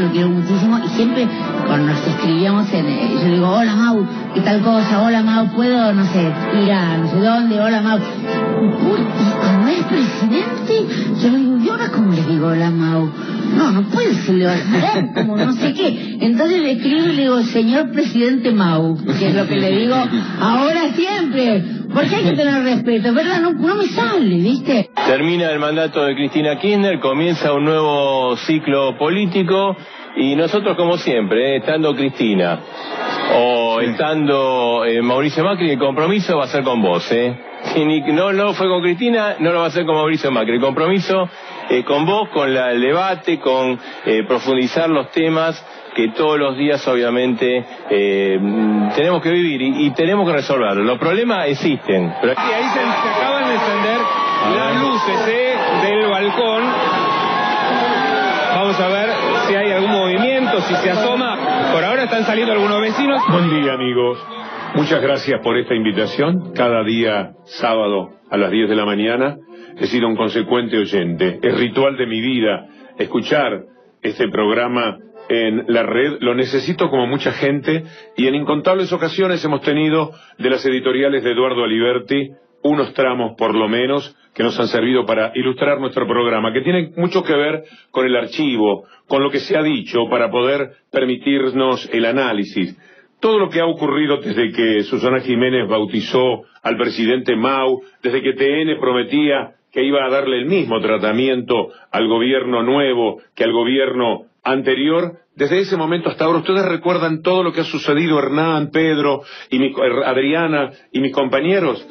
lo quiero muchísimo, y siempre cuando nos escribíamos yo le digo, hola Mau, ¿qué tal cosa? Hola Mau, ¿puedo, no sé, ir a no sé dónde? Hola Mau. Y como es presidente, yo le digo, ¿y ahora cómo le digo hola Mau? No puede ser, le va a mirar como no sé qué. Entonces le escribo y le digo, señor presidente Mau, que es lo que le digo ahora siempre, porque hay que tener respeto, ¿verdad? No me sale, ¿viste? Termina el mandato de Cristina Kirchner, comienza un nuevo ciclo político, y nosotros como siempre, estando Cristina o estando Mauricio Macri, el compromiso va a ser con vos, Si no fue con Cristina, no lo va a hacer con Mauricio Macri. El compromiso con vos, con el debate, con profundizar los temas que todos los días obviamente tenemos que vivir y tenemos que resolverlos. Los problemas existen. Pero... Y ahí se acaban de encender las luces del balcón. Vamos a ver si hay algún movimiento, si se asoma. Por ahora están saliendo algunos vecinos. Buen día, amigos. Muchas gracias por esta invitación. Cada día, sábado, a las 10 de la mañana, he sido un consecuente oyente. Es ritual de mi vida escuchar este programa en la red. Lo necesito como mucha gente, y en incontables ocasiones hemos tenido de las editoriales de Eduardo Aliberti unos tramos, por lo menos, que nos han servido para ilustrar nuestro programa, que tiene mucho que ver con el archivo, con lo que se ha dicho, para poder permitirnos el análisis. Todo lo que ha ocurrido desde que Susana Jiménez bautizó al presidente Mau, desde que TN prometía que iba a darle el mismo tratamiento al gobierno nuevo que al gobierno anterior, desde ese momento hasta ahora, ustedes recuerdan todo lo que ha sucedido, Hernán, Pedro, Adriana y mis compañeros.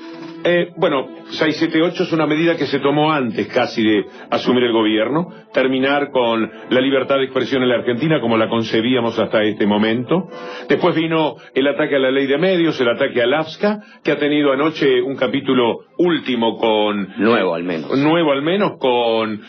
Bueno, 678 es una medida que se tomó antes casi de asumir el gobierno, terminar con la libertad de expresión en la Argentina como la concebíamos hasta este momento. Después vino el ataque a la ley de medios, el ataque al AFSCA, que ha tenido anoche un capítulo último con... Nuevo al menos, con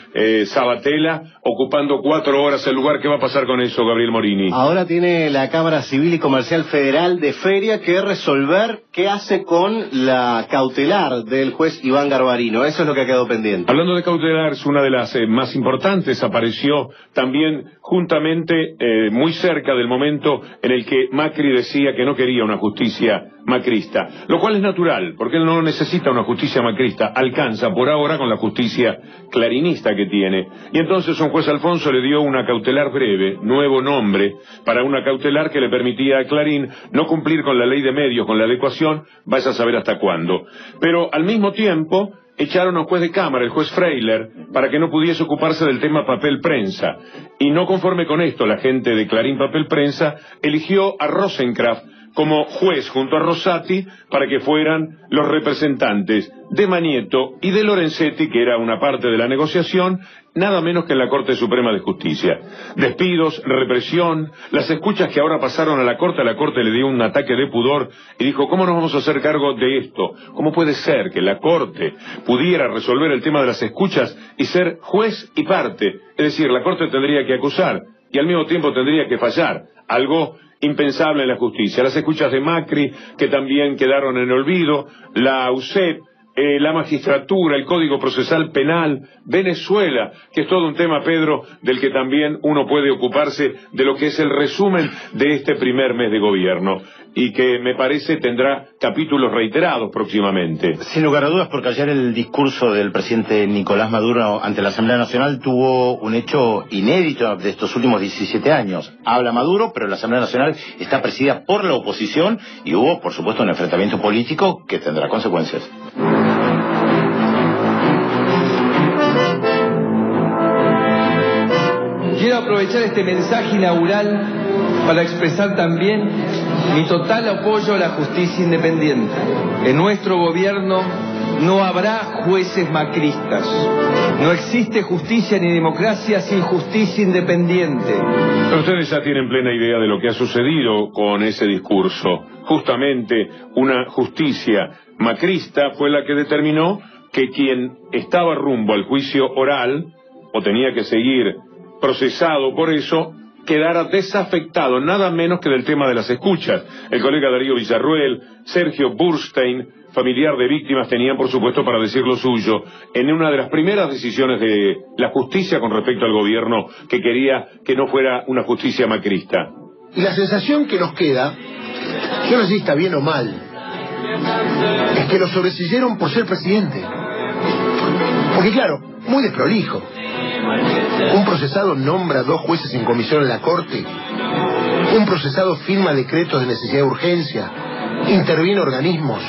Sabatella ocupando 4 horas el lugar. ¿Qué va a pasar con eso, Gabriel Morini? Ahora tiene la Cámara Civil y Comercial Federal de Feria que resolver qué hace con la cautelar del juez Iván Garbarino. Eso es lo que ha quedado pendiente. Hablando de cautelar, es una de las más importantes. Apareció también juntamente muy cerca del momento en el que Macri decía que no quería una justicia macrista, lo cual es natural, porque él no necesita una justicia macrista, alcanza por ahora con la justicia clarinista que tiene. Y entonces un juez Alfonso le dio una cautelar breve, nuevo nombre, para una cautelar que le permitía a Clarín no cumplir con la ley de medios, con la adecuación, vaya a saber hasta cuándo. Pero al mismo tiempo echaron a un juez de cámara, el juez Freiler, para que no pudiese ocuparse del tema papel prensa. Y no conforme con esto, la gente de Clarín Papel Prensa eligió a Rosenkraft como juez junto a Rosati para que fueran los representantes de Manieto y de Lorenzetti, que era una parte de la negociación, nada menos que en la Corte Suprema de Justicia. Despidos, represión, las escuchas que ahora pasaron a la Corte le dio un ataque de pudor y dijo, ¿cómo nos vamos a hacer cargo de esto? ¿Cómo puede ser que la Corte pudiera resolver el tema de las escuchas y ser juez y parte? Es decir, la Corte tendría que acusar y al mismo tiempo tendría que fallar, algo impensable en la justicia. Las escuchas de Macri, que también quedaron en olvido, la UCEP, la magistratura, el Código Procesal Penal, Venezuela, que es todo un tema, Pedro, del que también uno puede ocuparse, de lo que es el resumen de este primer mes de gobierno, y que me parece tendrá capítulos reiterados próximamente. Sin lugar a dudas, porque ayer el discurso del presidente Nicolás Maduro ante la Asamblea Nacional tuvo un hecho inédito de estos últimos 17 años. Habla Maduro, pero la Asamblea Nacional está presidida por la oposición y hubo, por supuesto, un enfrentamiento político que tendrá consecuencias. Quiero aprovechar este mensaje inaugural para expresar también mi total apoyo a la justicia independiente. En nuestro gobierno no habrá jueces macristas. No existe justicia ni democracia sin justicia independiente. Pero ustedes ya tienen plena idea de lo que ha sucedido con ese discurso. Justamente una justicia macrista fue la que determinó que quien estaba rumbo al juicio oral, o tenía que seguir procesado por eso, quedara desafectado nada menos que del tema de las escuchas. El colega Darío Villarruel, Sergio Burstein, familiar de víctimas, tenían por supuesto para decir lo suyo en una de las primeras decisiones de la justicia con respecto al gobierno, que quería que no fuera una justicia macrista. Y la sensación que nos queda, yo no sé si está bien o mal, es que lo sobreseyeron por ser presidente. Porque claro, muy desprolijo. Un procesado nombra 2 jueces en comisión en la corte. Un procesado firma decretos de necesidad de urgencia. Interviene organismos.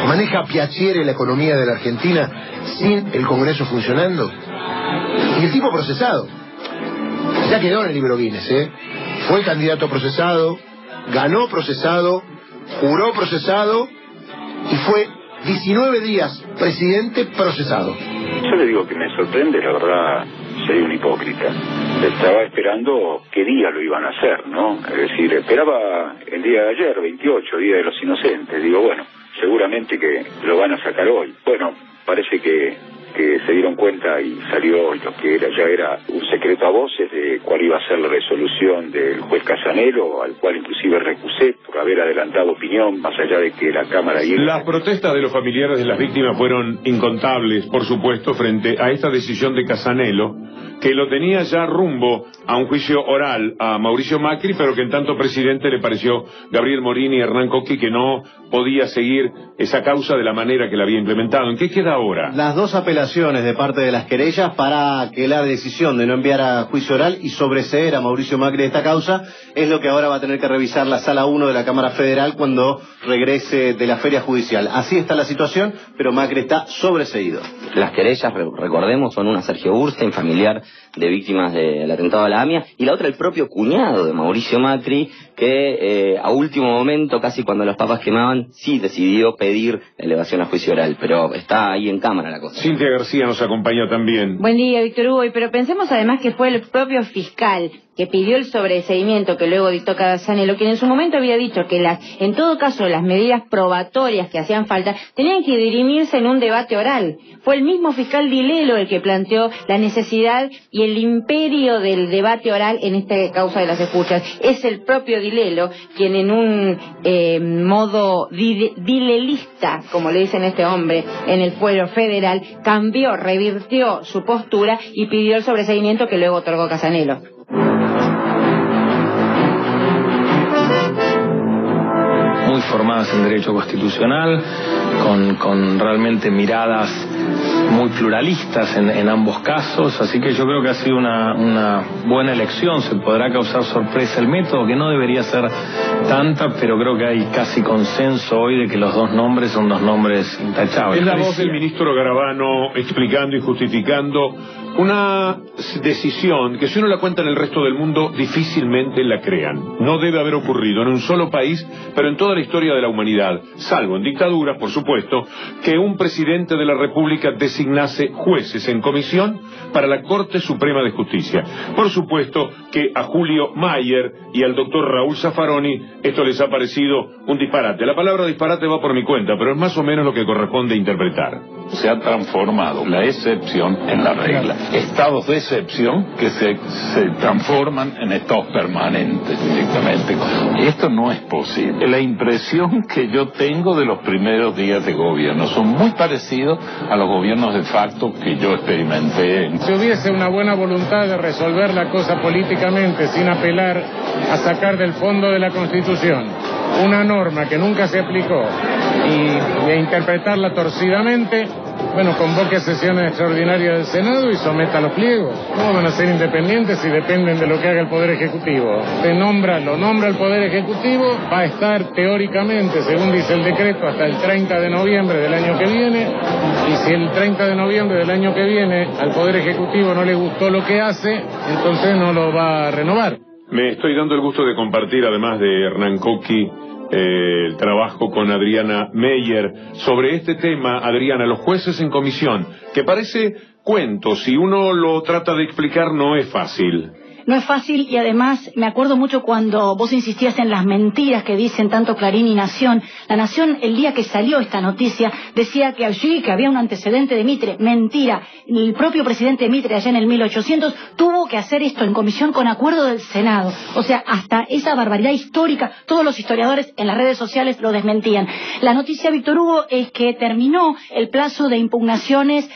Maneja a piacere la economía de la Argentina sin el Congreso funcionando. Y el tipo procesado. Ya quedó en el libro Guinness, ¿eh? Fue candidato procesado, ganó procesado, juró procesado y fue 19 días presidente procesado. Yo le digo que me sorprende, la verdad, soy un hipócrita. Estaba esperando qué día lo iban a hacer, ¿no? Es decir, esperaba el día de ayer, 28, Día de los Inocentes. Digo, bueno, seguramente que lo van a sacar hoy. Bueno, parece que se dieron cuenta y salió lo que ya era un secreto a voces de cuál iba a ser la resolución del juez Casanelo, al cual inclusive recusé por haber adelantado opinión, más allá de que la Cámara... Las protestas de los familiares de las víctimas fueron incontables, por supuesto, frente a esta decisión de Casanelo, que lo tenía ya rumbo a un juicio oral a Mauricio Macri, pero que en tanto presidente le pareció Gabriel Morini y Hernán Coqui que no podía seguir esa causa de la manera que la había implementado. ¿En qué queda ahora? Las 2 apelaciones de parte de las querellas para que la decisión de no enviar a juicio oral y sobreseer a Mauricio Macri de esta causa es lo que ahora va a tener que revisar la Sala 1 de la Cámara Federal cuando regrese de la feria judicial. Así está la situación, pero Macri está sobreseído. Las querellas, recordemos, son una Sergio Burstein, familiar de víctimas del atentado a la AMIA, y la otra el propio cuñado de Mauricio Macri, que a último momento, casi cuando los papas quemaban, sí decidió pedir la elevación a juicio oral, pero está ahí en cámara la cosa. Cintia García nos acompaña también. Buen día, Víctor Hugo, pero pensemos además que fue el propio fiscal que pidió el sobreseimiento que luego dictó Casanelo, quien en su momento había dicho que en todo caso las medidas probatorias que hacían falta tenían que dirimirse en un debate oral. Fue el mismo fiscal Dilelo el que planteó la necesidad y el imperio del debate oral en esta causa de las escuchas. Es el propio Dilelo quien en un modo dilelista, como le dicen a este hombre, en el fuero federal, revirtió su postura y pidió el sobreseimiento que luego otorgó Casanelo. Muy formadas en derecho constitucional, con realmente miradas muy pluralistas en ambos casos, así que yo creo que ha sido una buena elección. Se podrá causar sorpresa el método, que no debería ser tanta, pero creo que hay casi consenso hoy de que los 2 nombres son 2 nombres intachables. Es la voz del ministro Garabano explicando y justificando una decisión que, si uno la cuenta en el resto del mundo, difícilmente la crean. No debe haber ocurrido en un solo país, pero en toda la historia de la humanidad, salvo en dictaduras, por supuesto, que un presidente de la República designase jueces en comisión para la Corte Suprema de Justicia. Por supuesto que a Julio Mayer y al doctor Raúl Zaffaroni esto les ha parecido un disparate. La palabra disparate va por mi cuenta, pero es más o menos lo que corresponde interpretar. Se ha transformado la excepción en la regla. Estados de excepción que se transforman en estados permanentes directamente. Esto no es posible. La impresión que yo tengo de los primeros días de gobierno son muy parecidos a los gobiernos de facto que yo experimenté. Si hubiese una buena voluntad de resolver la cosa políticamente sin apelar a sacar del fondo de la Constitución una norma que nunca se aplicó y interpretarla torcidamente, bueno, convoque sesiones extraordinarias del Senado y someta los pliegos. ¿Cómo van a ser independientes si dependen de lo que haga el Poder Ejecutivo? Lo nombra el Poder Ejecutivo, va a estar teóricamente, según dice el decreto, hasta el 30 de noviembre del año que viene, y si el 30 de noviembre del año que viene al Poder Ejecutivo no le gustó lo que hace, entonces no lo va a renovar. Me estoy dando el gusto de compartir, además de Hernán Coqui, el trabajo con Adriana Meyer sobre este tema. Adriana, los jueces en comisión, que parece cuento, si uno lo trata de explicar no es fácil. No es fácil, y además me acuerdo mucho cuando vos insistías en las mentiras que dicen tanto Clarín y Nación. La Nación, el día que salió esta noticia, decía que allí que había un antecedente de Mitre. Mentira. El propio presidente Mitre, allá en el 1800, tuvo que hacer esto en comisión con acuerdo del Senado. O sea, hasta esa barbaridad histórica, todos los historiadores en las redes sociales lo desmentían. La noticia, Víctor Hugo, es que terminó el plazo de impugnaciones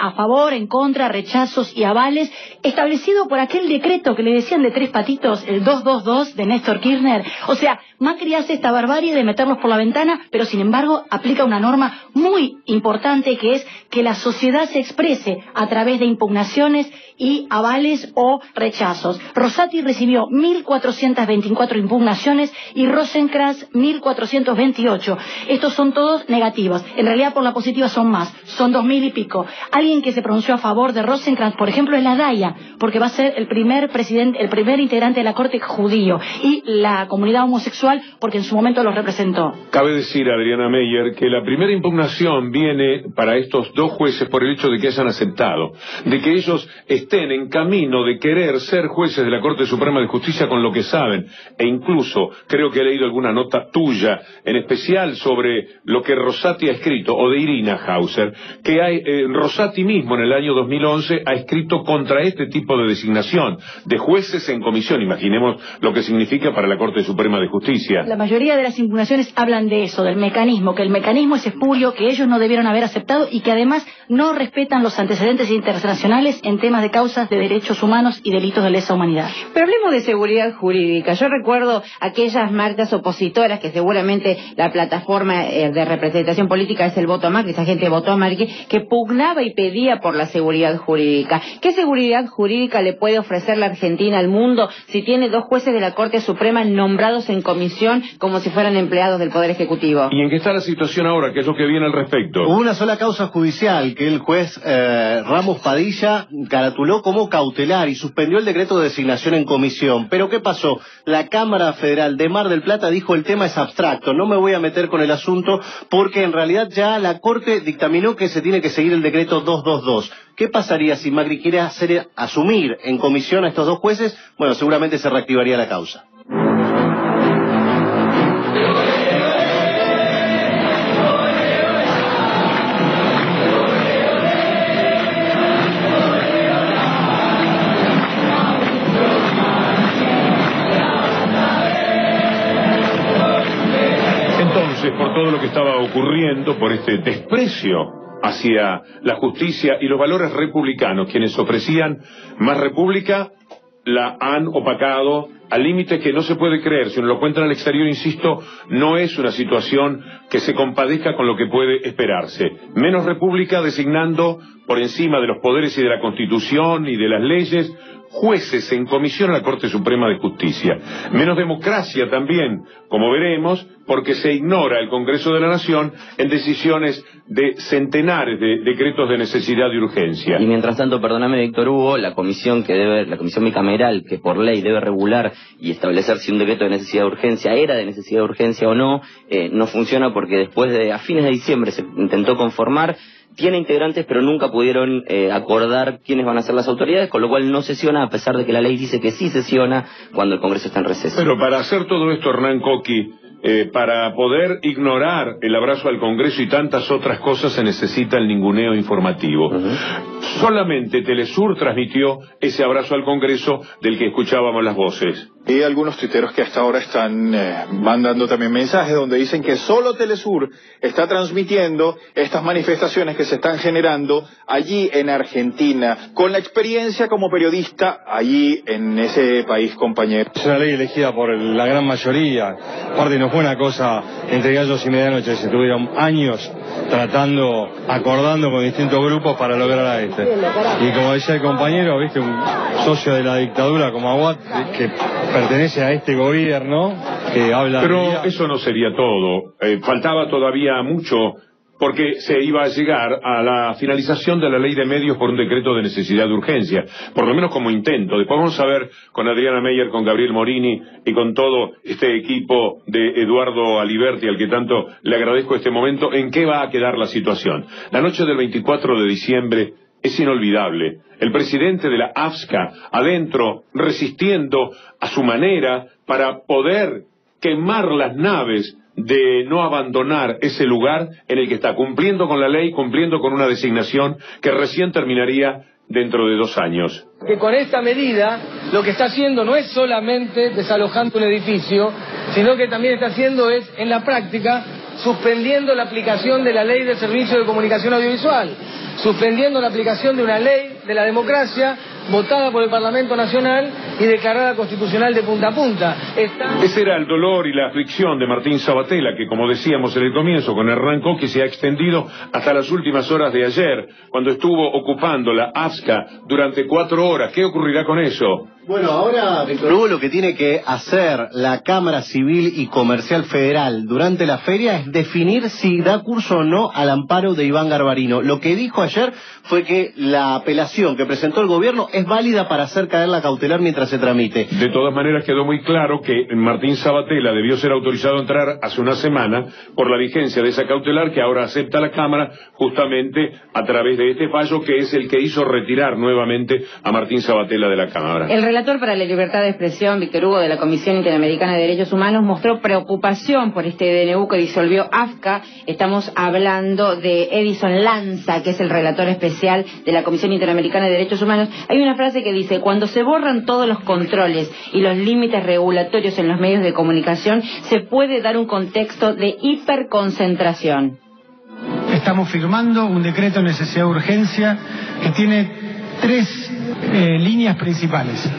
a favor, en contra, rechazos y avales, establecido por aquel decreto que le decían de tres patitos, el 222 de Néstor Kirchner. O sea, Macri hace esta barbarie de meterlos por la ventana, pero sin embargo aplica una norma muy importante, que es que la sociedad se exprese a través de impugnaciones y avales o rechazos. Rosati recibió 1.424 impugnaciones y Rosenkrantz 1.428. Estos son todos negativos. En realidad por la positiva son más, son 2.000 y pico. Alguien que se pronunció a favor de Rosenkrantz, por ejemplo, es la Daya, porque va a ser el primer presidente, el primer integrante de la Corte judío, y la comunidad homosexual, porque en su momento los representó. Cabe decir, Adriana Meyer, que la primera impugnación viene para estos dos jueces por el hecho de que hayan aceptado, de que ellos estén en camino de querer ser jueces de la Corte Suprema de Justicia con lo que saben, e incluso creo que he leído alguna nota tuya, en especial sobre lo que Rosati ha escrito, o de Irina Hauser, que hay, Rosati mismo en el año 2011 ha escrito contra este tipo de designación de jueces en comisión. Imaginemos lo que significa para la Corte Suprema de Justicia. La mayoría de las impugnaciones hablan de eso, del mecanismo, que el mecanismo es espurio, que ellos no debieron haber aceptado y que además no respetan los antecedentes internacionales en temas de causas de derechos humanos y delitos de lesa humanidad. Pero hablemos de seguridad jurídica. Yo recuerdo aquellas marchas opositoras que seguramente la plataforma de representación política es el voto a Macri, esa gente votó a Macri, que pugnaba y pedía por la seguridad jurídica. ¿Qué seguridad jurídica le puede ofrecer la Argentina al mundo si tiene dos jueces de la Corte Suprema nombrados en comisión como si fueran empleados del Poder Ejecutivo? ¿Y en qué está la situación ahora? ¿Qué es lo que viene al respecto? Hubo una sola causa judicial que el juez Ramos Padilla caratuló como cautelar y suspendió el decreto de designación en comisión. Pero ¿qué pasó? La Cámara Federal de Mar del Plata dijo: el tema es abstracto, no me voy a meter con el asunto porque en realidad ya la Corte dictaminó que se tiene que seguir el decreto 222. ¿Qué pasaría si Macri quiere asumir en comisión a estos dos jueces? Bueno, seguramente se reactivaría la causa. Entonces, por todo lo que estaba ocurriendo, por este desprecio hacia la justicia y los valores republicanos, quienes ofrecían más república, la han opacado al límite que no se puede creer. Si uno lo cuenta en el exterior, insisto, no es una situación que se compadezca con lo que puede esperarse. Menos república designando por encima de los poderes y de la Constitución y de las leyes jueces en comisión a la Corte Suprema de Justicia. Menos democracia también, como veremos, porque se ignora el Congreso de la Nación en decisiones de centenares de decretos de necesidad y urgencia. Y mientras tanto, perdóname, Víctor Hugo, la comisión bicameral que por ley debe regular y establecer si un decreto de necesidad de urgencia era de necesidad de urgencia o no, no funciona porque después a fines de diciembre se intentó conformar. Tiene integrantes, pero nunca pudieron acordar quiénes van a ser las autoridades, con lo cual no sesiona, a pesar de que la ley dice que sí sesiona cuando el Congreso está en receso. Pero para hacer todo esto, Hernán Coqui, para poder ignorar el abrazo al Congreso y tantas otras cosas, se necesita el ninguneo informativo. Solamente Telesur transmitió ese abrazo al Congreso del que escuchábamos las voces. Y algunos tuiteros que hasta ahora están mandando también mensajes donde dicen que solo Telesur está transmitiendo estas manifestaciones que se están generando allí en Argentina, con la experiencia como periodista allí en ese país, compañero. Es una ley elegida por la gran mayoría. Aparte no fue una cosa entre gallos y medianoche, se tuvieron años acordando con distintos grupos para lograr a este. Y como decía el compañero, viste, un socio de la dictadura como Aguad, que pertenece a este gobierno, que habla... Pero eso no sería todo. Faltaba todavía mucho, porque se iba a llegar a la finalización de la ley de medios por un decreto de necesidad de urgencia, por lo menos como intento. Después vamos a ver con Adriana Meyer, con Gabriel Morini y con todo este equipo de Eduardo Aliberti, al que tanto le agradezco este momento, en qué va a quedar la situación. La noche del 24 de diciembre es inolvidable. El presidente de la AFSCA, adentro, resistiendo a su manera para poder quemar las naves de no abandonar ese lugar en el que está, cumpliendo con la ley, cumpliendo con una designación que recién terminaría dentro de 2 años. Que con esta medida lo que está haciendo no es solamente desalojando un edificio, sino que también está haciendo es, en la práctica, suspendiendo la aplicación de la Ley de Servicio de Comunicación Audiovisual, suspendiendo la aplicación de una ley de la democracia votada por el Parlamento Nacional y declarada constitucional de punta a punta. Ese era el dolor y la aflicción de Martín Sabatella, que como decíamos en el comienzo con Hernán que se ha extendido hasta las últimas horas de ayer, cuando estuvo ocupando la AFSCA durante 4 horas. ¿Qué ocurrirá con eso? Bueno, ahora, Víctor Hugo, lo que tiene que hacer la Cámara Civil y Comercial Federal durante la feria es definir si da curso o no al amparo de Iván Garbarino. Lo que dijo ayer fue que la apelación que presentó el gobierno es válida para hacer caer la cautelar mientras se tramite. De todas maneras quedó muy claro que Martín Sabatella debió ser autorizado a entrar hace una semana por la vigencia de esa cautelar que ahora acepta la Cámara justamente a través de este fallo que es el que hizo retirar nuevamente a Martín Sabatella de la Cámara. El relator para la libertad de expresión, Víctor Hugo, de la Comisión Interamericana de Derechos Humanos, mostró preocupación por este DNU que disolvió AFSCA. Estamos hablando de Edison Lanza, que es el relator especial de la Comisión Interamericana de Derechos Humanos. Hay una frase que dice: cuando se borran todos los controles y los límites regulatorios en los medios de comunicación, se puede dar un contexto de hiperconcentración. Estamos firmando un decreto de necesidad de urgencia que tiene 3 líneas principales.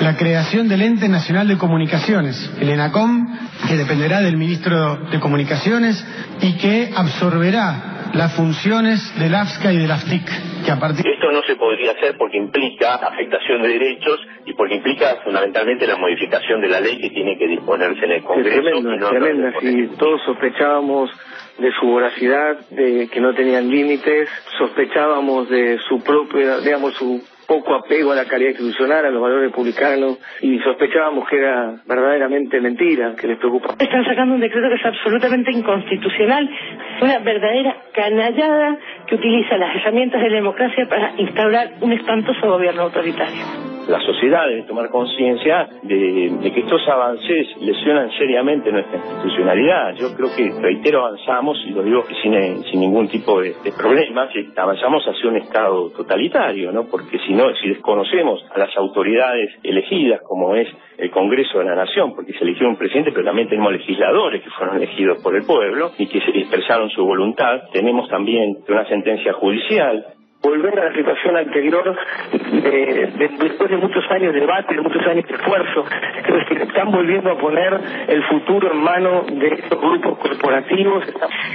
La creación del Ente Nacional de Comunicaciones, el ENACOM, que dependerá del Ministro de Comunicaciones y que absorberá las funciones del AFSCA y del AFTIC. Esto no se podría hacer porque implica afectación de derechos y porque implica fundamentalmente la modificación de la ley que tiene que disponerse en el Congreso. Es tremenda. Si todos sospechábamos de su voracidad, de que no tenían límites, sospechábamos de su propia, digamos, su poco apego a la calidad institucional, a los valores republicanos, y sospechábamos que era verdaderamente mentira, que les preocupaba. Están sacando un decreto que es absolutamente inconstitucional, una verdadera canallada que utiliza las herramientas de la democracia para instaurar un espantoso gobierno autoritario. La sociedad debe tomar conciencia de que estos avances lesionan seriamente nuestra institucionalidad. Yo creo que, reitero, avanzamos, y lo digo sin ningún tipo de problemas, avanzamos hacia un Estado totalitario, ¿no? Porque si desconocemos a las autoridades elegidas, como es el Congreso de la Nación, porque se eligió un presidente, pero también tenemos legisladores que fueron elegidos por el pueblo y que se expresaron su voluntad, tenemos también una sentencia judicial. Volver a la situación anterior, después de muchos años de debate, de muchos años de esfuerzo, creo que están volviendo a poner el futuro en manos de estos grupos corporativos.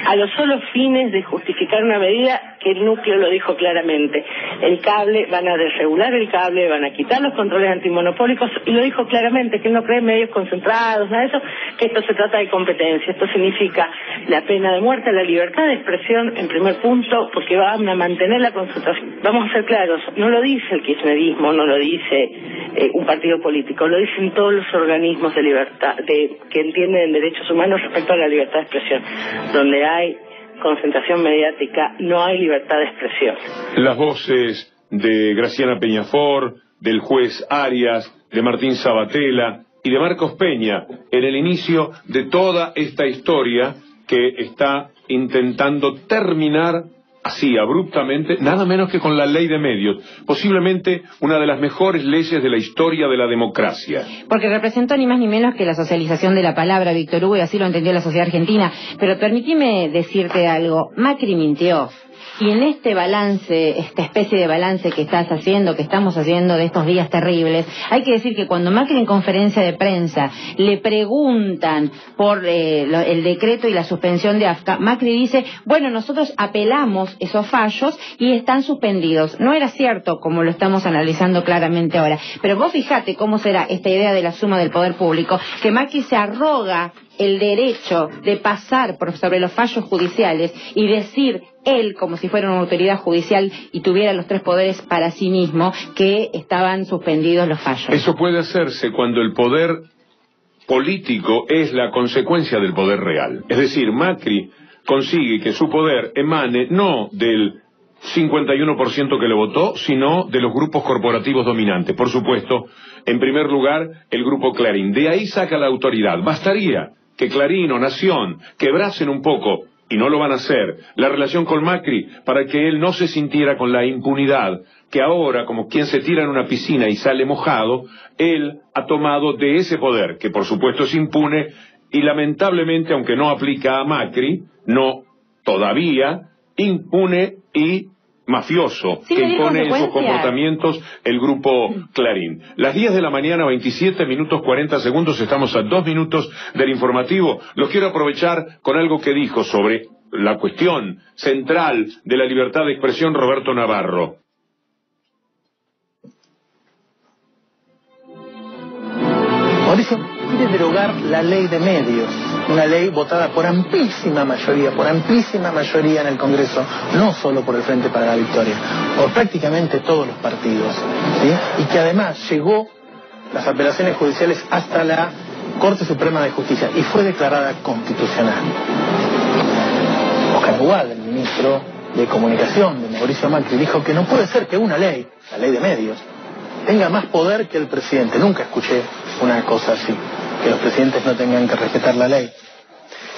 A los solos fines de justificar una medida que el núcleo lo dijo claramente. El cable, van a desregular el cable, van a quitar los controles antimonopólicos, y lo dijo claramente, que no cree en medios concentrados, nada de eso, que esto se trata de competencia. Esto significa la pena de muerte, la libertad de expresión, en primer punto, porque van a mantener la concentración. Vamos a ser claros, no lo dice el kirchnerismo, no lo dice un partido político, lo dicen todos los organismos de libertad, que entienden derechos humanos respecto a la libertad de expresión. Donde hay concentración mediática, no hay libertad de expresión. Las voces de Graciana Peñafort, del juez Arias, de Martín Sabatella y de Marcos Peña en el inicio de toda esta historia que está intentando terminar así, abruptamente, nada menos que con la ley de medios, posiblemente una de las mejores leyes de la historia de la democracia. Porque representó ni más ni menos que la socialización de la palabra, Víctor Hugo, y así lo entendió la sociedad argentina. Pero permíteme decirte algo, Macri mintió. Y en este balance, esta especie de balance que estamos haciendo de estos días terribles, hay que decir que cuando Macri en conferencia de prensa le preguntan por el decreto y la suspensión de AFSCA, Macri dice, bueno, nosotros apelamos esos fallos y están suspendidos. No era cierto, como lo estamos analizando claramente ahora. Pero vos fijate cómo será esta idea de la suma del poder público, que Macri se arroga el derecho de pasar sobre los fallos judiciales y decir él, como si fuera una autoridad judicial y tuviera los 3 poderes para sí mismo, que estaban suspendidos los fallos. Eso puede hacerse cuando el poder político es la consecuencia del poder real. Es decir, Macri consigue que su poder emane no del 51% que lo votó, sino de los grupos corporativos dominantes. Por supuesto, en primer lugar, el grupo Clarín. De ahí saca la autoridad. Bastaría que Clarín o Nación quebrasen un poco, y no lo van a hacer, la relación con Macri para que él no se sintiera con la impunidad que ahora, como quien se tira en una piscina y sale mojado, él ha tomado de ese poder, que por supuesto es impune, y lamentablemente, aunque no aplica a Macri, no todavía, impune y mafioso, sí, que impone en sus comportamientos el grupo Clarín. Las 10 de la mañana, 27 minutos 40 segundos, estamos a 2 minutos del informativo. Los quiero aprovechar con algo que dijo sobre la cuestión central de la libertad de expresión Roberto Navarro. Mauricio quiere derogar la ley de medios, una ley votada por amplísima mayoría en el Congreso, no solo por el Frente para la Victoria, por prácticamente todos los partidos, ¿sí? Y que además llegó las apelaciones judiciales hasta la Corte Suprema de Justicia y fue declarada constitucional. Oscar Aguad, el ministro de Comunicación de Mauricio Macri, dijo que no puede ser que una ley, la ley de medios, tenga más poder que el presidente. Nunca escuché una cosa así, que los presidentes no tengan que respetar la ley.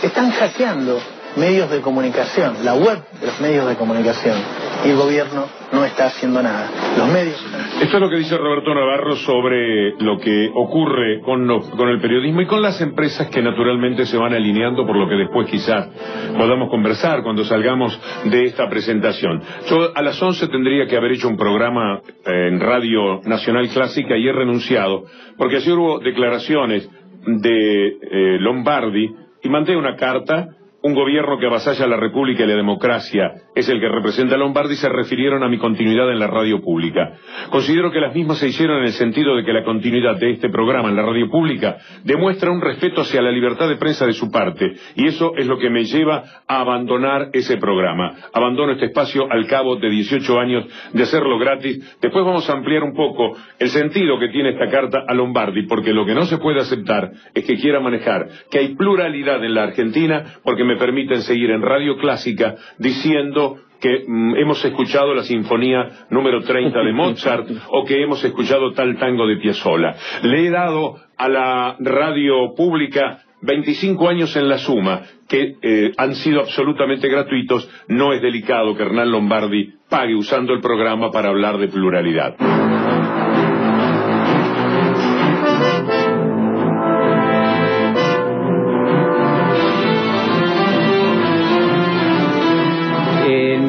Están hackeando medios de comunicación, la web de los medios de comunicación, y el gobierno no está haciendo nada. Los medios... Esto es lo que dice Roberto Navarro sobre lo que ocurre con el periodismo y con las empresas que naturalmente se van alineando, por lo que después quizás podamos conversar cuando salgamos de esta presentación. Yo a las 11 tendría que haber hecho un programa en Radio Nacional Clásica y he renunciado, porque ayer hubo declaraciones de Lombardi y mandé una carta. Un gobierno que avasalla a la República y la democracia es el que representa a Lombardi, se refirieron a mi continuidad en la radio pública. Considero que las mismas se hicieron en el sentido de que la continuidad de este programa en la radio pública demuestra un respeto hacia la libertad de prensa de su parte, y eso es lo que me lleva a abandonar ese programa. Abandono este espacio al cabo de 18 años de hacerlo gratis. Después vamos a ampliar un poco el sentido que tiene esta carta a Lombardi, porque lo que no se puede aceptar es que quiera manejar que hay pluralidad en la Argentina, porque me permiten seguir en Radio Clásica diciendo que hemos escuchado la sinfonía número 30 de Mozart o que hemos escuchado tal tango de Piazzolla. Le he dado a la radio pública 25 años en la suma, que han sido absolutamente gratuitos. No es delicado que Hernán Lombardi pague usando el programa para hablar de pluralidad.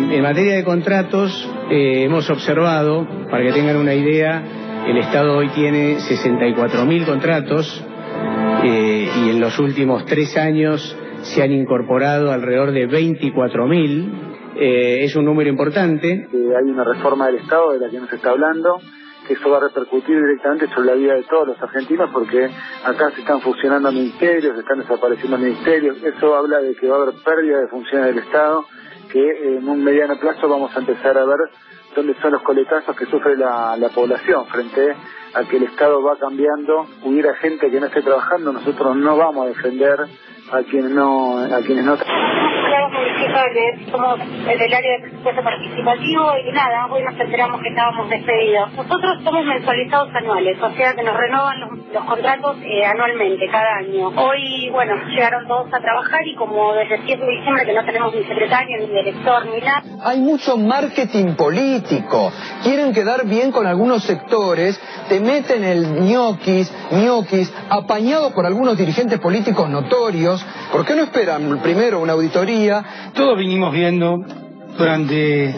En materia de contratos, hemos observado, para que tengan una idea, el Estado hoy tiene 64.000 contratos y en los últimos 3 años se han incorporado alrededor de 24.000. Es un número importante. Hay una reforma del Estado de la que nos está hablando, que eso va a repercutir directamente sobre la vida de todos los argentinos, porque acá se están fusionando ministerios, se están desapareciendo ministerios. Eso habla de que va a haber pérdida de funciones del Estado, que en un mediano plazo vamos a empezar a ver dónde son los coletazos que sufre la población frente a que el Estado va cambiando. Hubiera gente que no esté trabajando, nosotros no vamos a defender a quienes no municipales, somos del área de presupuesto participativo y nada, hoy nos enteramos que estábamos despedidos. Nosotros somos mensualizados anuales, o sea que nos renovan los contratos anualmente, cada año. Hoy, bueno, llegaron todos a trabajar y como desde el 7 de diciembre que no tenemos ni secretario, ni director, ni nada. Hay mucho marketing político, quieren quedar bien con algunos sectores, te meten el ñoquis, apañado por algunos dirigentes políticos notorios. ¿Por qué no esperan primero una auditoría? Todos vinimos viendo durante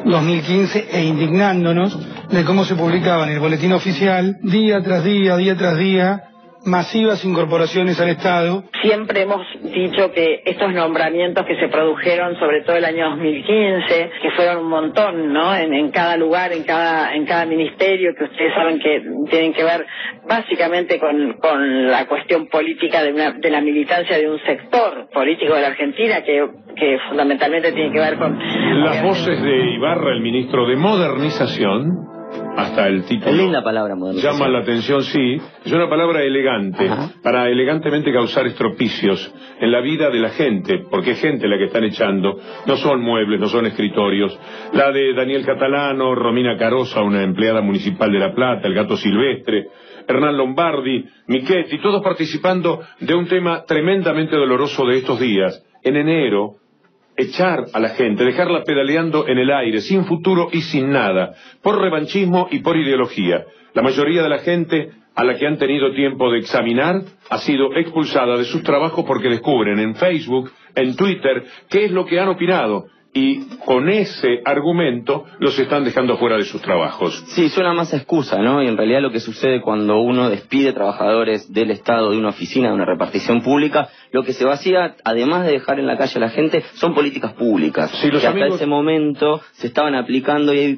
2015 e indignándonos de cómo se publicaba en el boletín oficial, día tras día, masivas incorporaciones al Estado. Siempre hemos dicho que estos nombramientos que se produjeron, sobre todo el año 2015, que fueron un montón, ¿no? En cada lugar, en cada ministerio, que ustedes saben que tienen que ver básicamente con la cuestión política de la militancia de un sector político de la Argentina que fundamentalmente tiene que ver con... Las voces de Ibarra, el ministro de Modernización, hasta el título. Es linda palabra, modernización. Llama la atención, sí. Es una palabra elegante, para elegantemente causar estropicios en la vida de la gente, porque es gente la que están echando, no son muebles, no son escritorios. La de Daniel Catalano, Romina Carosa, una empleada municipal de La Plata, el gato silvestre, Hernán Lombardi, Michetti, todos participando de un tema tremendamente doloroso de estos días. En enero, echar a la gente, dejarla pedaleando en el aire, sin futuro y sin nada, por revanchismo y por ideología. La mayoría de la gente a la que han tenido tiempo de examinar ha sido expulsada de sus trabajos porque descubren en Facebook, en Twitter, qué es lo que han opinado. Y con ese argumento los están dejando fuera de sus trabajos. Sí, suena más excusa, ¿no? Y en realidad lo que sucede cuando uno despide trabajadores del Estado, de una oficina, de una repartición pública, lo que se vacía, además de dejar en la calle a la gente, son políticas públicas. Sí, los que amigos... hasta ese momento se estaban aplicando y hay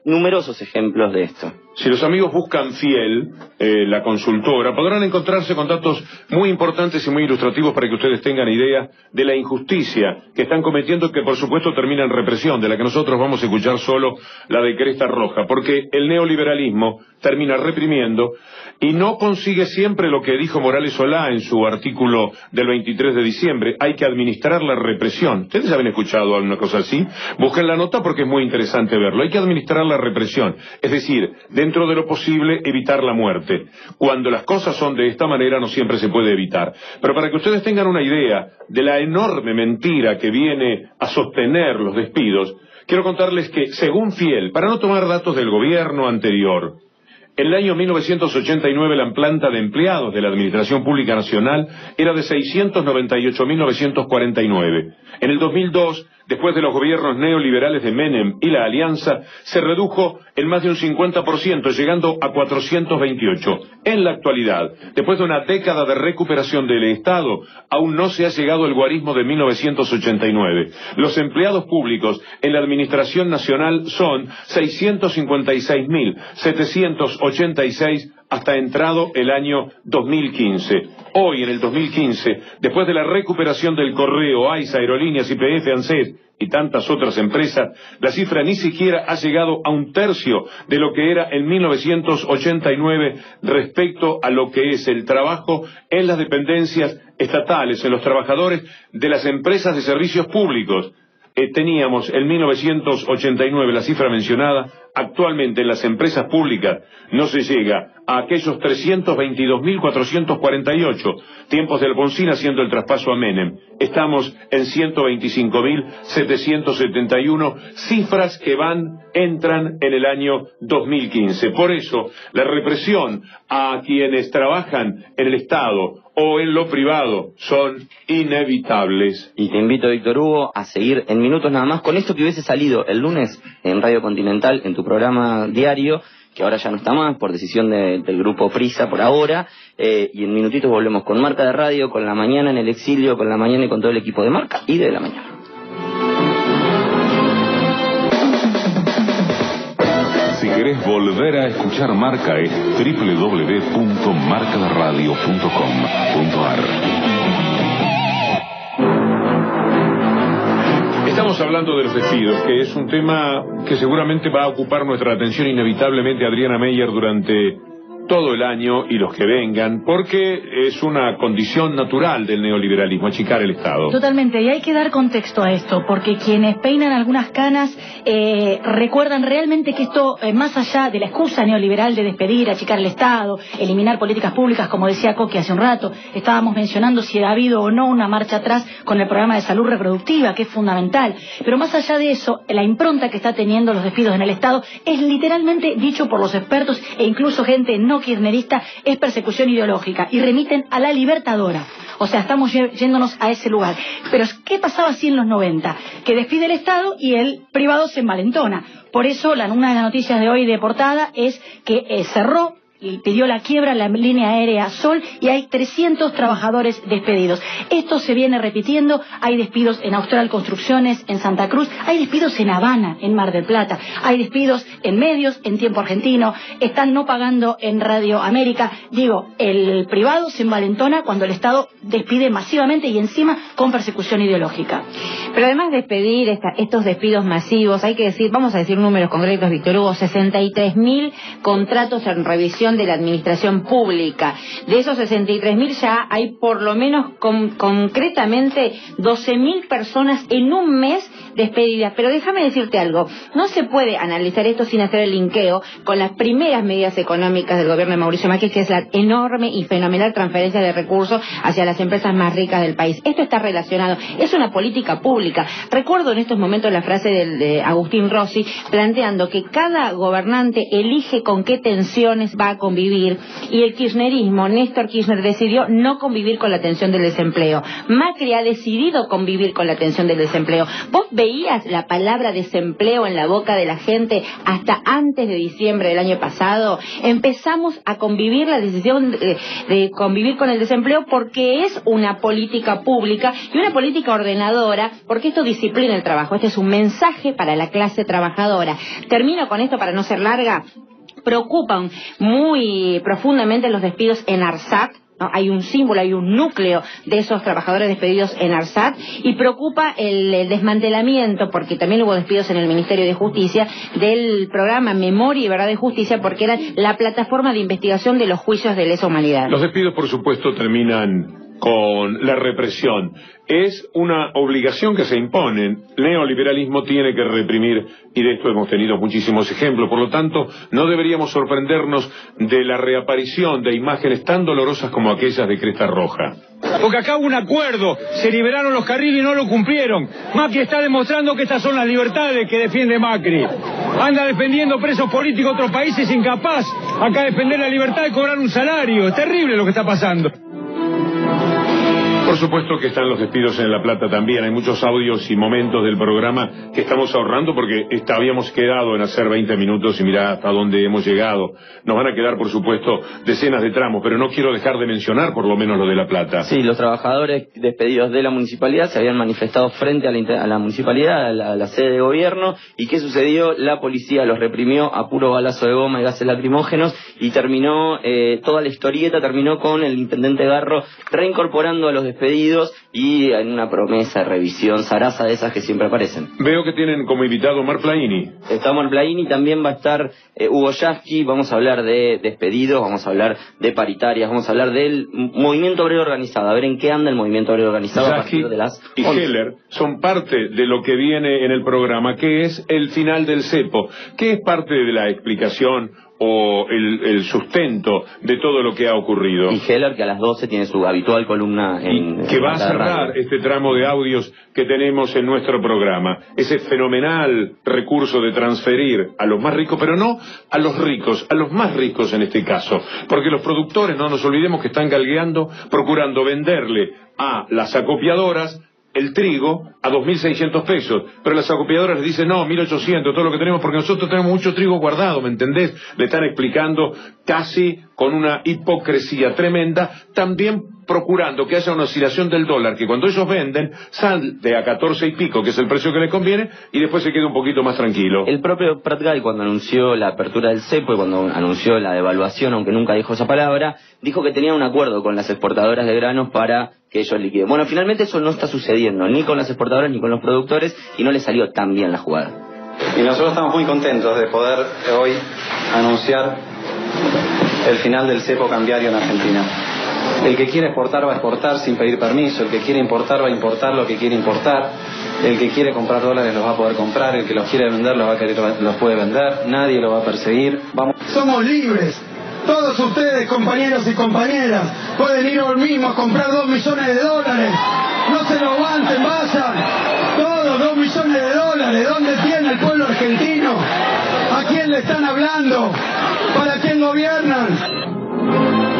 numerosos ejemplos de esto. Si los amigos buscan Fiel, la consultora, podrán encontrarse con datos muy importantes y muy ilustrativos para que ustedes tengan idea de la injusticia que están cometiendo, que por supuesto termina en represión, de la que nosotros vamos a escuchar solo la de cresta roja, porque el neoliberalismo termina reprimiendo y no consigue siempre lo que dijo Morales Solá en su artículo del 23 de diciembre, hay que administrar la represión. ¿Ustedes habían escuchado alguna cosa así? Busquen la nota porque es muy interesante verlo. Hay que administrar la represión, es decir, dentro de lo posible evitar la muerte. Cuando las cosas son de esta manera no siempre se puede evitar. Pero para que ustedes tengan una idea de la enorme mentira que viene a sostener los despidos, quiero contarles que, según Fiel, para no tomar datos del gobierno anterior, en el año 1989 la planta de empleados de la Administración Pública Nacional era de 698.949. En el 2002, después de los gobiernos neoliberales de Menem y la Alianza, se redujo en más de un 50%, llegando a 428. En la actualidad, después de una década de recuperación del Estado, aún no se ha llegado al guarismo de 1989. Los empleados públicos en la Administración Nacional son 656.786 hasta entrado el año 2015. Hoy, en el 2015, después de la recuperación del Correo, AISA, Aerolíneas, YPF, ANSES y tantas otras empresas, la cifra ni siquiera ha llegado a un tercio de lo que era en 1989 respecto a lo que es el trabajo en las dependencias estatales, en los trabajadores de las empresas de servicios públicos. Teníamos en 1989 la cifra mencionada. Actualmente en las empresas públicas no se llega a aquellos 322.448, tiempos de Alfonsín haciendo el traspaso a Menem. Estamos en 125.771, cifras que entran en el año 2015. Por eso, la represión a quienes trabajan en el Estado o en lo privado son inevitables. Y te invito, Víctor Hugo, a seguir en minutos nada más con esto que hubiese salido el lunes en Radio Continental, en tu programa diario, que ahora ya no está más por decisión del grupo Prisa por ahora, y en minutitos volvemos con Marca de Radio, con La Mañana en el exilio, con La Mañana y con todo el equipo de Marca y de La Mañana. Si querés volver a escuchar Marca es www.marcaderadio.com.ar. Estamos hablando de los despidos, que es un tema que seguramente va a ocupar nuestra atención inevitablemente, Adriana Meyer, durante todo el año y los que vengan, porque es una condición natural del neoliberalismo, achicar el Estado. Totalmente, y hay que dar contexto a esto, porque quienes peinan algunas canas recuerdan realmente que esto, más allá de la excusa neoliberal de despedir, achicar el Estado, eliminar políticas públicas, como decía Coqui hace un rato, estábamos mencionando si ha habido o no una marcha atrás con el programa de salud reproductiva, que es fundamental, pero más allá de eso, la impronta que está teniendo los despidos en el Estado es literalmente, dicho por los expertos e incluso gente no kirchnerista, es persecución ideológica y remiten a la Libertadora. O sea, estamos yéndonos a ese lugar. Pero ¿qué pasaba así en los 90? Que despide el Estado y el privado se envalentona. Por eso, una de las noticias de hoy de portada es que cerró pidió la quiebra la línea aérea Sol y hay 300 trabajadores despedidos. Esto se viene repitiendo, hay despidos en Austral Construcciones, en Santa Cruz, hay despidos en Habana, en Mar del Plata, hay despidos en medios, en Tiempo Argentino, están no pagando en Radio América. Digo, el privado se envalentona cuando el Estado despide masivamente y encima con persecución ideológica. Pero además de despedir estos despidos masivos, hay que decir, vamos a decir números concretos, Víctor Hugo, 63.000 contratos en revisión de la administración pública. De esos 63.000 ya hay por lo menos concretamente 12.000 personas en un mes despedidas. Pero déjame decirte algo, no se puede analizar esto sin hacer el linkeo con las primeras medidas económicas del gobierno de Mauricio Macri, que es la enorme y fenomenal transferencia de recursos hacia las empresas más ricas del país. Esto está relacionado, es una política pública. Recuerdo en estos momentos la frase de Agustín Rossi planteando que cada gobernante elige con qué tensiones va a convivir, y el kirchnerismo, Néstor Kirchner, decidió no convivir con la tensión del desempleo. Macri ha decidido convivir con la tensión del desempleo. ¿Vos veías la palabra desempleo en la boca de la gente hasta antes de diciembre del año pasado? Empezamos a convivir la decisión de convivir con el desempleo porque es una política pública y una política ordenadora, porque esto disciplina el trabajo. Este es un mensaje para la clase trabajadora. Termino con esto para no ser larga. Preocupan muy profundamente los despidos en ARSAT, ¿no? Hay un símbolo, hay un núcleo de esos trabajadores despedidos en ARSAT, y preocupa el desmantelamiento, porque también hubo despidos en el Ministerio de Justicia, del programa Memoria y Verdad de Justicia, porque era la plataforma de investigación de los juicios de lesa humanidad. Los despidos, por supuesto, terminan con la represión. Es una obligación que se impone. El neoliberalismo tiene que reprimir, y de esto hemos tenido muchísimos ejemplos. Por lo tanto, no deberíamos sorprendernos de la reaparición de imágenes tan dolorosas como aquellas de Cresta Roja. Porque acá hubo un acuerdo, se liberaron los carriles y no lo cumplieron. Macri está demostrando que estas son las libertades que defiende Macri. Anda defendiendo presos políticos de otros países, incapaz acá de defender la libertad de cobrar un salario. Es terrible lo que está pasando. Por supuesto que están los despidos en La Plata también. Hay muchos audios y momentos del programa que estamos ahorrando porque habíamos quedado en hacer 20 minutos y mirá hasta dónde hemos llegado. Nos van a quedar, por supuesto, decenas de tramos, pero no quiero dejar de mencionar por lo menos lo de La Plata. Sí, los trabajadores despedidos de la municipalidad se habían manifestado frente a la municipalidad, a la sede de gobierno. ¿Y qué sucedió? La policía los reprimió a puro balazo de goma y gases lacrimógenos, y terminó, toda la historieta terminó con el intendente Garro reincorporando a los despedidos y en una promesa de revisión zaraza de esas que siempre aparecen. Veo que tienen como invitado Omar Plaini. Está Omar Plaini, también va a estar Hugo Yasky. Vamos a hablar de despedidos, vamos a hablar de paritarias, vamos a hablar del movimiento obrero organizado, a ver en qué anda el movimiento obrero organizado. Yasky a partir de las y 11. Heller son parte de lo que viene en el programa, que es el final del cepo, que es parte de la explicación o el sustento de todo lo que ha ocurrido. Y Heller, que a las 12 tiene su habitual columna que va a cerrar este tramo de audios que tenemos en nuestro programa. Ese fenomenal recurso de transferir a los más ricos, pero no a los ricos, a los más ricos en este caso. Porque los productores, no nos olvidemos que están galgueando, procurando venderle a las acopiadoras el trigo a 2.600 pesos, pero las acopiadoras les dicen no, 1.800, todo lo que tenemos, porque nosotros tenemos mucho trigo guardado, ¿me entendés? Le están explicando casi con una hipocresía tremenda, también procurando que haya una oscilación del dólar, que cuando ellos venden sale a 14 y pico, que es el precio que les conviene, y después se queda un poquito más tranquilo. El propio Pratgay, cuando anunció la apertura del cepo y cuando anunció la devaluación, aunque nunca dijo esa palabra, dijo que tenía un acuerdo con las exportadoras de granos para que ellos liquiden. Bueno, finalmente eso no está sucediendo, ni con las exportadoras ni con los productores, y no les salió tan bien la jugada. Y nosotros estamos muy contentos de poder hoy anunciar el final del cepo cambiario en Argentina. El que quiere exportar va a exportar sin pedir permiso, el que quiere importar va a importar lo que quiere importar, el que quiere comprar dólares los va a poder comprar, el que los quiere vender los puede vender, nadie lo va a perseguir. Somos libres. Todos ustedes, compañeros y compañeras, pueden ir hoy mismo a comprar 2 millones de dólares. No se lo aguanten, vayan. Todos 2 millones de dólares. ¿Dónde tiene el pueblo argentino? ¿A quién le están hablando? ¿Para quién gobiernan?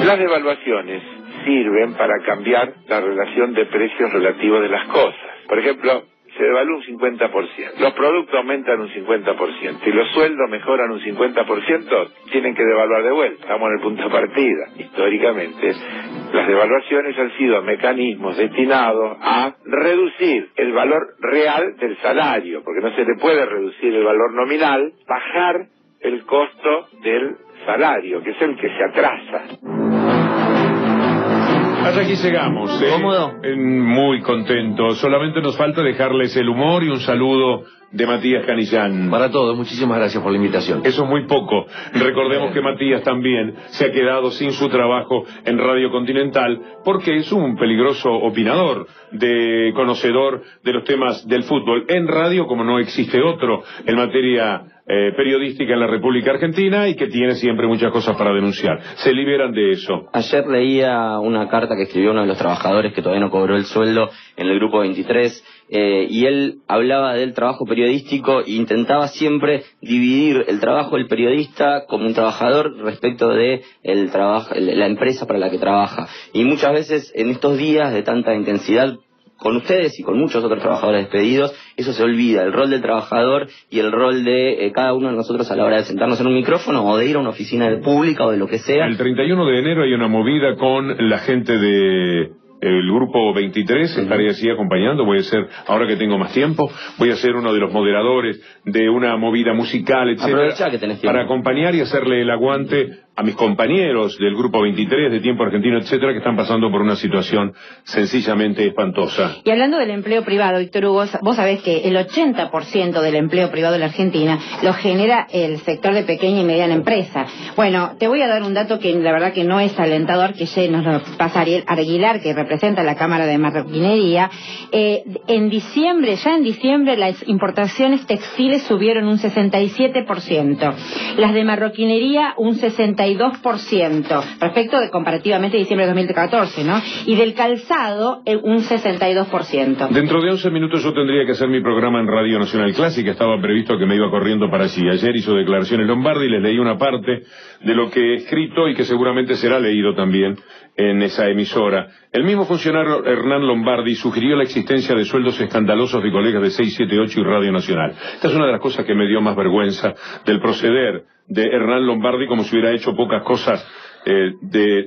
Las devaluaciones sirven para cambiar la relación de precios relativos de las cosas. Por ejemplo, se devalúa un 50%, los productos aumentan un 50% y los sueldos mejoran un 50%, tienen que devaluar de vuelta. Estamos en el punto de partida. Históricamente, las devaluaciones han sido mecanismos destinados a reducir el valor real del salario, porque no se le puede reducir el valor nominal, bajar el costo del salario, que es el que se atrasa. Hasta aquí llegamos. ¿Cómodo? Muy contento. Solamente nos falta dejarles el humor y un saludo de Matías Canillán. Para todos, muchísimas gracias por la invitación. Eso es muy poco. Recordemos que Matías también se ha quedado sin su trabajo en Radio Continental porque es un peligroso opinador, conocedor de los temas del fútbol en radio como no existe otro en materia periodística en la República Argentina y que tiene siempre muchas cosas para denunciar. Se liberan de eso. Ayer leía una carta que escribió uno de los trabajadores que todavía no cobró el sueldo en el Grupo 23 y él hablaba del trabajo periodístico e intentaba siempre dividir el trabajo del periodista como un trabajador respecto de la empresa para la que trabaja. Y muchas veces en estos días de tanta intensidad con ustedes y con muchos otros trabajadores despedidos, eso se olvida, el rol del trabajador y el rol de cada uno de nosotros a la hora de sentarnos en un micrófono o de ir a una oficina pública o de lo que sea. El 31 de enero hay una movida con la gente de el Grupo 23, estaré así acompañando, voy a ser, ahora que tengo más tiempo, voy a ser uno de los moderadores de una movida musical, etcétera, que tenés tiempo, para acompañar y hacerle el aguante a mis compañeros del Grupo 23, de Tiempo Argentino, etcétera, que están pasando por una situación sencillamente espantosa. Y hablando del empleo privado, Víctor Hugo, vos sabés que el 80% del empleo privado en la Argentina lo genera el sector de pequeña y mediana empresa. Bueno, te voy a dar un dato que la verdad que no es alentador, que ya nos lo pasa Ariel Aguilar, que representa la Cámara de Marroquinería. En diciembre, las importaciones textiles subieron un 67%, las de marroquinería un 62%, respecto de comparativamente diciembre de 2014, ¿no? Y del calzado un 62%. Dentro de 11 minutos yo tendría que hacer mi programa en Radio Nacional Clásica, estaba previsto que me iba corriendo para allí. Ayer hizo declaraciones Lombardi, les leí una parte de lo que he escrito y que seguramente será leído también en esa emisora. El mismo funcionario Hernán Lombardi sugirió la existencia de sueldos escandalosos de colegas de 678 y Radio Nacional. Esta es una de las cosas que me dio más vergüenza del proceder de Hernán Lombardi, como si hubiera hecho pocas cosas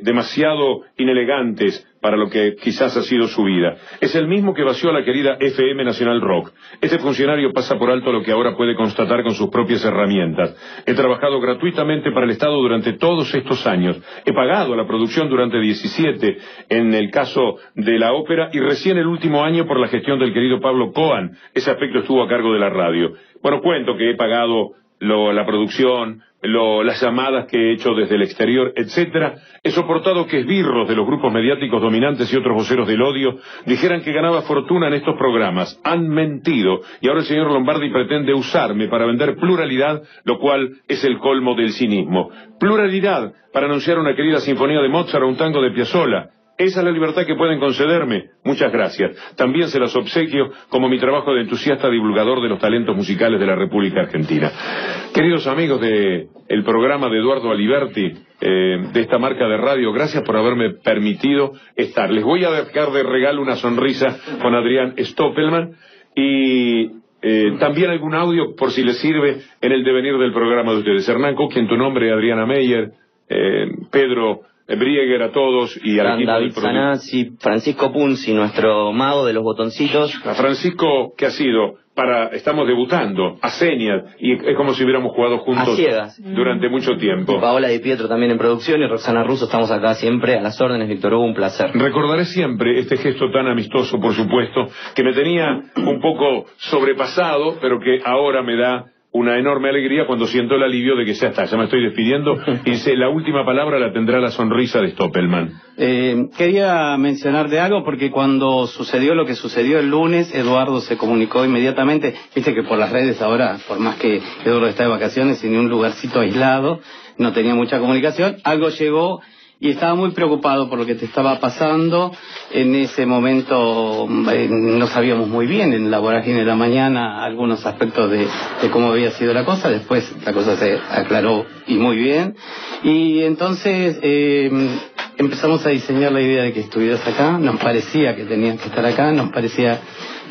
demasiado inelegantes para lo que quizás ha sido su vida. Es el mismo que vació a la querida FM Nacional Rock. Este funcionario pasa por alto lo que ahora puede constatar con sus propias herramientas. He trabajado gratuitamente para el Estado durante todos estos años. He pagado la producción durante 17 en el caso de la ópera y recién el último año por la gestión del querido Pablo Coan. Ese aspecto estuvo a cargo de la radio. Bueno, cuento que he pagado la producción, las llamadas que he hecho desde el exterior, etcétera. He soportado que esbirros de los grupos mediáticos dominantes y otros voceros del odio dijeran que ganaba fortuna en estos programas. Han mentido y ahora el señor Lombardi pretende usarme para vender pluralidad, lo cual es el colmo del cinismo. Pluralidad para anunciar una querida sinfonía de Mozart o un tango de Piazzolla. Esa es la libertad que pueden concederme. Muchas gracias. También se las obsequio como mi trabajo de entusiasta divulgador de los talentos musicales de la República Argentina. Queridos amigos del programa de Eduardo Aliberti, de esta marca de radio, gracias por haberme permitido estar. Les voy a dejar de regalo una sonrisa con Adrián Stoppelman y también algún audio por si les sirve en el devenir del programa de ustedes. Hernán Coqui, en tu nombre, Adriana Meyer, Pedro Brieger, a todos y al equipo David del programa. Sanazzi, Francisco Punzi, nuestro mago de los botoncitos. A Francisco, ¿qué ha sido? Estamos debutando a señas y es como si hubiéramos jugado juntos a ciegas durante mucho tiempo. Y Paola Di Pietro también en producción y Roxana Russo, estamos acá siempre a las órdenes. Víctor Hugo, un placer. Recordaré siempre este gesto tan amistoso, por supuesto, que me tenía un poco sobrepasado, pero que ahora me da una enorme alegría cuando siento el alivio de que ya está, ya me estoy despidiendo y la última palabra la tendrá la sonrisa de Stoppelman. Quería mencionar de algo porque cuando sucedió lo que sucedió el lunes, Eduardo se comunicó inmediatamente. Viste que por las redes ahora, por más que Eduardo está de vacaciones en un lugarcito aislado, no tenía mucha comunicación, algo llegó y estaba muy preocupado por lo que te estaba pasando. En ese momento no sabíamos muy bien en la vorágine de la mañana algunos aspectos de cómo había sido la cosa. Después la cosa se aclaró y muy bien. Y entonces empezamos a diseñar la idea de que estuvieras acá. Nos parecía que tenías que estar acá, nos parecía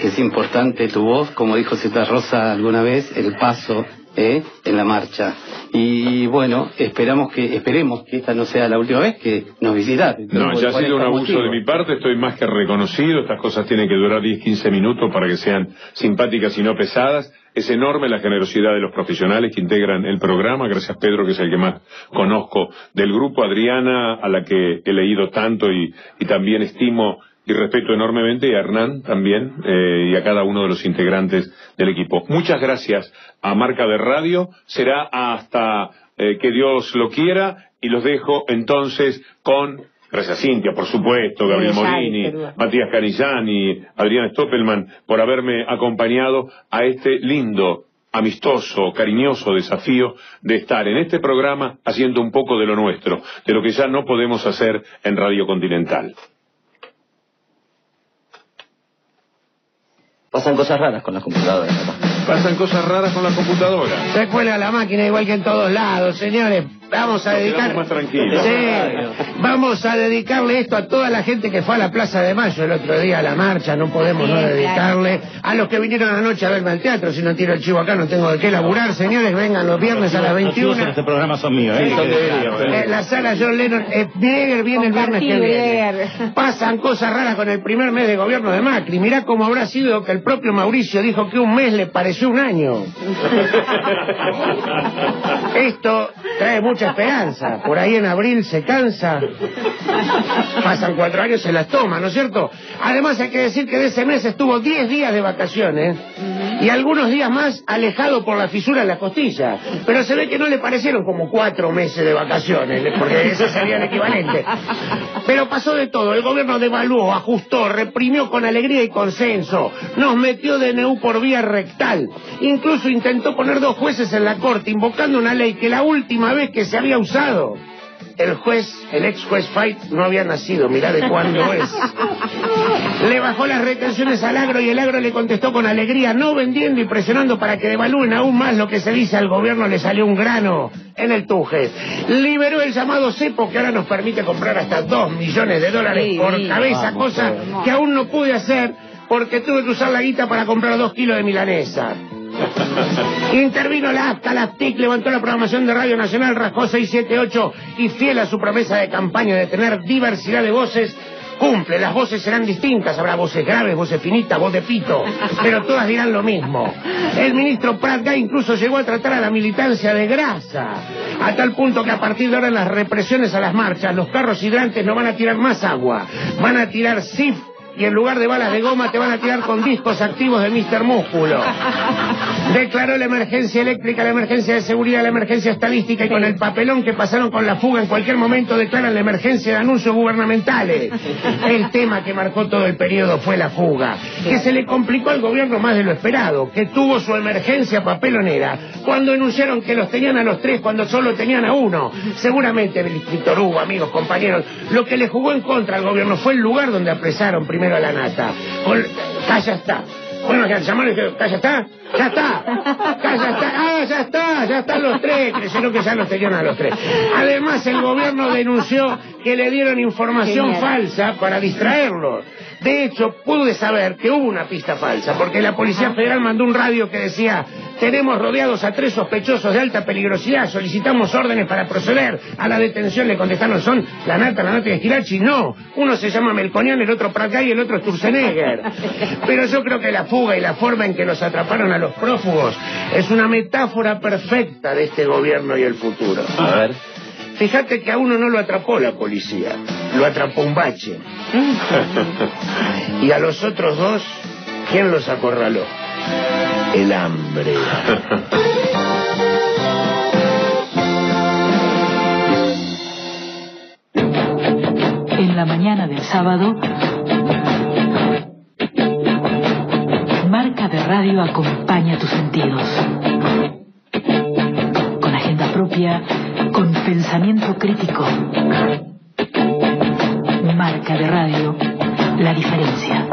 es importante tu voz, como dijo Zeta Rosa alguna vez, el paso en la marcha. Y bueno, esperemos que esta no sea la última vez que nos visitas. No, ya ha sido un abuso de mi parte, estoy más que reconocido. Estas cosas tienen que durar 10-15 minutos para que sean simpáticas y no pesadas. Es enorme la generosidad de los profesionales que integran el programa. Gracias, Pedro, que es el que más conozco del grupo. Adriana, a la que he leído tanto y también estimo y respeto enormemente, y a Hernán también, y a cada uno de los integrantes del equipo. Muchas gracias a Marca de Radio. Será hasta que Dios lo quiera, y los dejo entonces con, gracias Cintia, por supuesto, Gabriel Morini, Matías Canillán y Adriana Stoppelman, por haberme acompañado a este lindo, amistoso, cariñoso desafío de estar en este programa haciendo un poco de lo nuestro, de lo que ya no podemos hacer en Radio Continental. Pasan cosas raras con las computadoras, papá. Pasan cosas raras con la computadora. Se cuelga la máquina igual que en todos lados, señores. Vamos a dedicar... más tranquilos. Sí, vamos a dedicarle esto a toda la gente que fue a la Plaza de Mayo el otro día a la marcha. No podemos no dedicarle. A los que vinieron anoche a verme al teatro. Si no tiro el chivo acá no tengo de qué laburar. Señores, vengan los viernes a las 21. En este programa son míos, La sala John Lennon. Brieger viene el viernes que viene. Pasan cosas raras con el primer mes de gobierno de Macri. Mirá cómo habrá sido que el propio Mauricio dijo que un mes le pareció un año. Esto trae mucha esperanza. Por ahí en abril se cansa, pasan 4 años, se las toma, ¿no es cierto? Además hay que decir que de ese mes estuvo 10 días de vacaciones y algunos días más alejado por la fisura en la costilla, pero se ve que no le parecieron como 4 meses de vacaciones, porque ese sería el equivalente. Pero pasó de todo. El gobierno devaluó, ajustó, reprimió con alegría y consenso, nos metió DNU por vía rectal, incluso intentó poner 2 jueces en la corte, invocando una ley que la última vez que se había usado, el ex juez Fait no había nacido. Mirá de cuándo es. Le bajó las retenciones al agro y el agro le contestó con alegría, no vendiendo y presionando para que devalúen aún más lo que se dice. Al gobierno le salió un grano en el tuje. Liberó el llamado cepo, que ahora nos permite comprar hasta $2 millones por cabeza, cosa que aún no pude hacer porque tuve que usar la guita para comprar 2 kilos de milanesa. Intervino la AFTA, la AFTIC, levantó la programación de Radio Nacional, rascó 678 y fiel a su promesa de campaña de tener diversidad de voces, cumple. Las voces serán distintas, habrá voces graves, voces finitas, voz de pito, pero todas dirán lo mismo. El ministro Prat Gay incluso llegó a tratar a la militancia de grasa, a tal punto que a partir de ahora en las represiones a las marchas, los carros hidrantes no van a tirar más agua, van a tirar SIF, y en lugar de balas de goma te van a tirar con discos activos de Mr. Músculo. Declaró la emergencia eléctrica, la emergencia de seguridad, la emergencia estadística, y con el papelón que pasaron con la fuga en cualquier momento declaran la emergencia de anuncios gubernamentales. El tema que marcó todo el periodo fue la fuga, que se le complicó al gobierno más de lo esperado, que tuvo su emergencia papelonera cuando anunciaron que los tenían a los 3 cuando solo tenían a 1. Seguramente, Víctor Hugo, amigos, compañeros, lo que le jugó en contra al gobierno fue el lugar donde apresaron primero a la nata. Ya está. Bueno, que llamaron y dijeron, ¿ya está? Ya está. Ya están los 3, creyendo que ya los tenían a los 3. Además, el gobierno denunció que le dieron información falsa para distraerlos. De hecho, pude saber que hubo una pista falsa, porque la Policía Federal mandó un radio que decía: tenemos rodeados a 3 sospechosos de alta peligrosidad, solicitamos órdenes para proceder a la detención. Le contestaron, son la nata y Esquilachi. No, uno se llama Melconian, el otro Prat Gay y el otro Sturzenegger. Pero yo creo que la fuga y la forma en que los atraparon a los prófugos es una metáfora perfecta de este gobierno y el futuro. A ver. Fíjate que a uno no lo atrapó la policía, lo atrapó un bache. Y a los otros 2, ¿quién los acorraló? El hambre. En la mañana del sábado, Marca de Radio acompaña tus sentidos. Con agenda propia, con pensamiento crítico. Marca de Radio, la diferencia.